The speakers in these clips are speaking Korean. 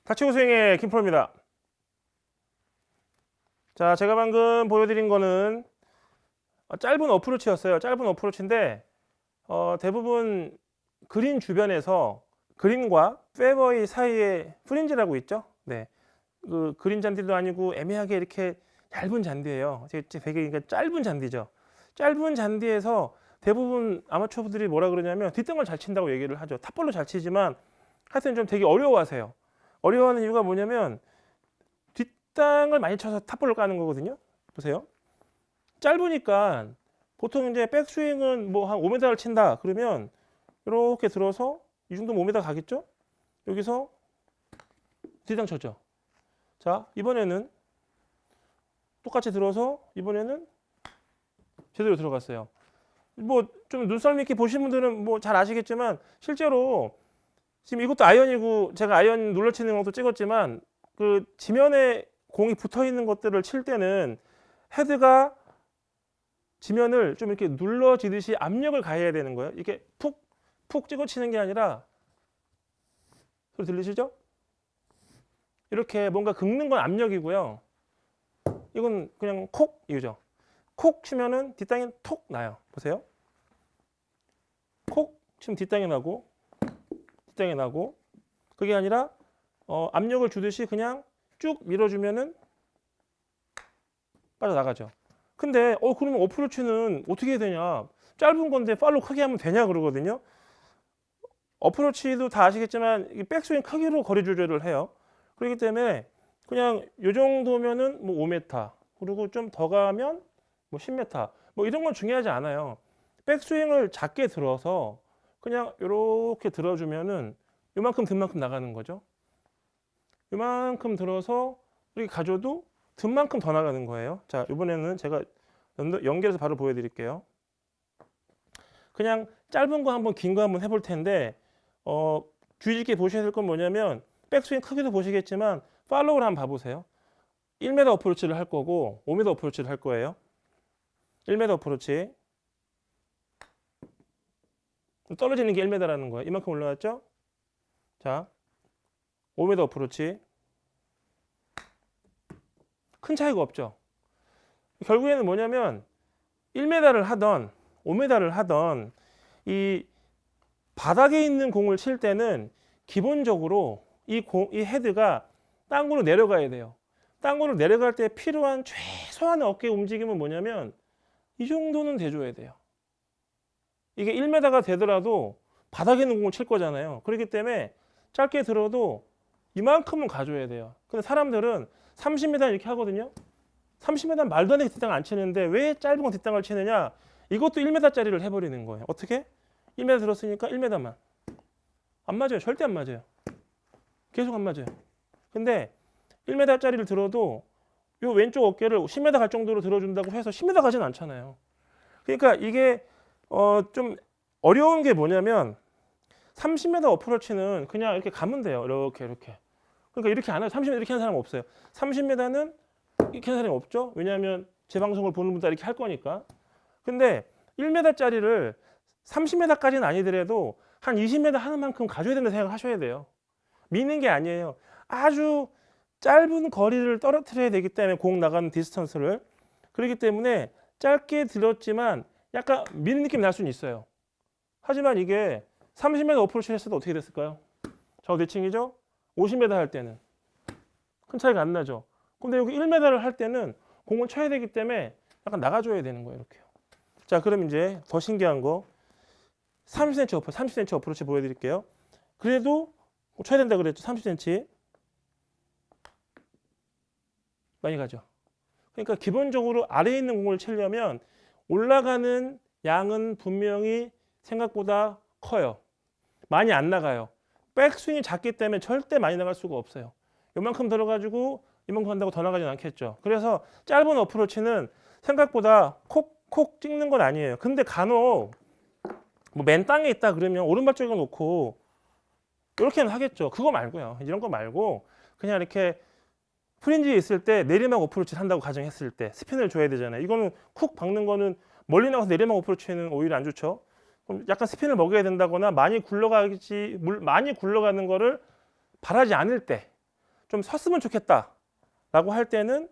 닥치고 스윙의 김프로입니다. 자, 제가 방금 보여드린 거는 짧은 어프로치였어요. 짧은 어프로치인데 대부분 그린 주변에서 그린과 페어웨이 사이에 프린지라고 있죠. 네, 그 그린 잔디도 아니고 애매하게 이렇게 얇은 잔디예요. 되게 그러니까 짧은 잔디죠. 짧은 잔디에서 대부분 아마추어분들이 뭐라 그러냐면 뒷땅을 잘 친다고 얘기를 하죠. 탑볼로 잘 치지만 하여튼 좀 되게 어려워하세요. 어려워하는 이유가 뭐냐면 뒷땅을 많이 쳐서 탑볼을 까는 거거든요. 보세요. 짧으니까 보통 이제 백스윙은 뭐 한 5m를 친다 그러면 이렇게 들어서 이 정도 5m 가겠죠? 여기서 뒷땅 쳤죠. 자, 이번에는 똑같이 들어서 이번에는 제대로 들어갔어요. 뭐 좀 눈썰미 있게 보신 분들은 뭐 잘 아시겠지만 실제로 지금 이것도 아이언이고 제가 아이언 눌러치는 것도 찍었지만 그 지면에 공이 붙어 있는 것들을 칠 때는 헤드가 지면을 좀 이렇게 눌러지듯이 압력을 가해야 되는 거예요. 이게 푹 찍어 치는 게 아니라 소리 들리시죠? 이렇게 뭔가 긁는 건 압력이고요. 이건 그냥 콕 이거죠. 콕 치면은 뒷땅이 톡 나요. 보세요. 콕 치면 뒷땅이 나고 뒷땅이 나고 그게 아니라 압력을 주듯이 그냥 쭉 밀어주면은 빠져나가죠. 근데 그러면 어프로치는 어떻게 해야 되냐? 짧은 건데 팔로우 크게 하면 되냐 그러거든요. 어프로치도 다 아시겠지만 이 백스윙 크기로 거리 조절을 해요. 그렇기 때문에 그냥 요 정도면은 뭐 5m 그리고 좀 더 가면 뭐 10m 뭐 이런 건 중요하지 않아요. 백스윙을 작게 들어서 그냥 이렇게 들어주면은 요만큼 든만큼 나가는 거죠. 요만큼 들어서 이렇게 가져도 든만큼 더 나가는 거예요. 자, 이번에는 제가 연결해서 바로 보여드릴게요. 그냥 짧은 거 한번 긴 거 한번 해볼 텐데 주의 깊게 보셔야 될 건 뭐냐면 백스윙 크기도 보시겠지만 팔로우를 한번 봐보세요. 1m 어프로치를 할 거고 5m 어프로치를 할 거예요. 1m 어프로치 떨어지는 게 1m라는 거예요. 이만큼 올라왔죠? 자, 5m 어프로치 큰 차이가 없죠. 결국에는 뭐냐면 1m를 하던 5m를 하던 이 바닥에 있는 공을 칠 때는 기본적으로 이 헤드가 땅으로 내려가야 돼요. 땅으로 내려갈 때 필요한 최소한의 어깨 움직임은 뭐냐면 이 정도는 돼줘야 돼요. 이게 1m가 되더라도 바닥에 있는 공을 칠 거잖아요. 그렇기 때문에 짧게 들어도 이만큼은 가줘야 돼요. 근데 사람들은 30m 이렇게 하거든요. 30m 말도 안 되게 뒷땅 안 치는데 왜 짧은 거 뒷땅을 치느냐? 이것도 1m짜리를 해버리는 거예요. 어떻게? 1m 들었으니까 1m만. 안 맞아요. 절대 안 맞아요. 계속 안 맞아요. 근데 1m짜리를 들어도 요 왼쪽 어깨를 10m 갈 정도로 들어준다고 해서 10m 가진 않잖아요. 그러니까 이게 좀 어려운 게 뭐냐면 30m 어프로치는 그냥 이렇게 가면 돼요. 이렇게. 그러니까 이렇게 안 해요. 30m 이렇게 하는 사람 없어요. 30m는 이렇게 하는 사람이 없죠. 왜냐하면 제 방송을 보는 분들 이렇게 할 거니까. 근데 1m짜리를 30m까지는 아니더라도 한 20m 하는 만큼 가져야 된다고 생각하셔야 돼요. 미는 게 아니에요. 아주 짧은 거리를 떨어뜨려야 되기 때문에 공 나가는 디스턴스를. 그렇기 때문에 짧게 들었지만 약간 미는 느낌 날 수는 있어요. 하지만 이게 30m 어프로치를 했어도 어떻게 됐을까요? 저 대칭이죠? 50m 할 때는 큰 차이가 안 나죠. 근데 여기 1m를 할 때는 공을 쳐야 되기 때문에 약간 나가줘야 되는 거예요. 이렇게요. 자, 그럼 이제 더 신기한 거 30cm 어프로치 보여드릴게요. 그래도 쳐야 된다 그랬죠. 30cm 많이 가죠. 그러니까 기본적으로 아래에 있는 공을 치려면 올라가는 양은 분명히 생각보다 커요. 많이 안 나가요. 백스윙이 작기 때문에 절대 많이 나갈 수가 없어요. 요만큼 들어가지고 이만큼 한다고 더 나가진 않겠죠. 그래서 짧은 어프로치는 생각보다 콕 찍는 건 아니에요. 근데 간혹 뭐 맨 땅에 있다 그러면 오른발 쪽에 놓고 이렇게는 하겠죠. 그거 말고요. 이런 거 말고 그냥 이렇게 프린지에 있을 때 내리막 어프로치 한다고 가정했을 때 스핀을 줘야 되잖아요. 이거는 쿡 박는 거는 멀리 나가서 내리막 어프로치는 오히려 안 좋죠. 그럼 약간 스핀을 먹여야 된다거나 많이 굴러가는 거를 바라지 않을 때 좀 섰으면 좋겠다라고 할 때는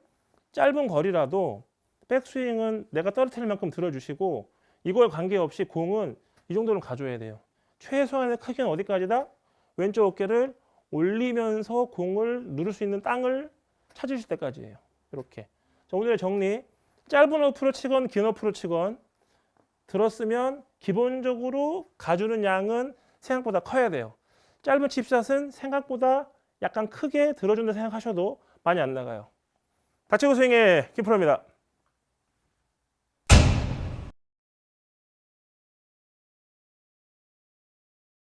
짧은 거리라도 백스윙은 내가 떨어뜨릴 만큼 들어주시고 이거에 관계없이 공은 이 정도는 가져야 돼요. 최소한의 크기는 어디까지다? 왼쪽 어깨를 올리면서 공을 누를 수 있는 땅을 찾으실 때까지예요. 이렇게. 자, 오늘의 정리. 짧은 어프로 치건 긴 어프로 치건 들었으면 기본적으로 가주는 양은 생각보다 커야 돼요. 짧은 칩샷은 생각보다 약간 크게 들어준다 생각하셔도 많이 안 나가요. 다치고 스윙의 김프로입니다.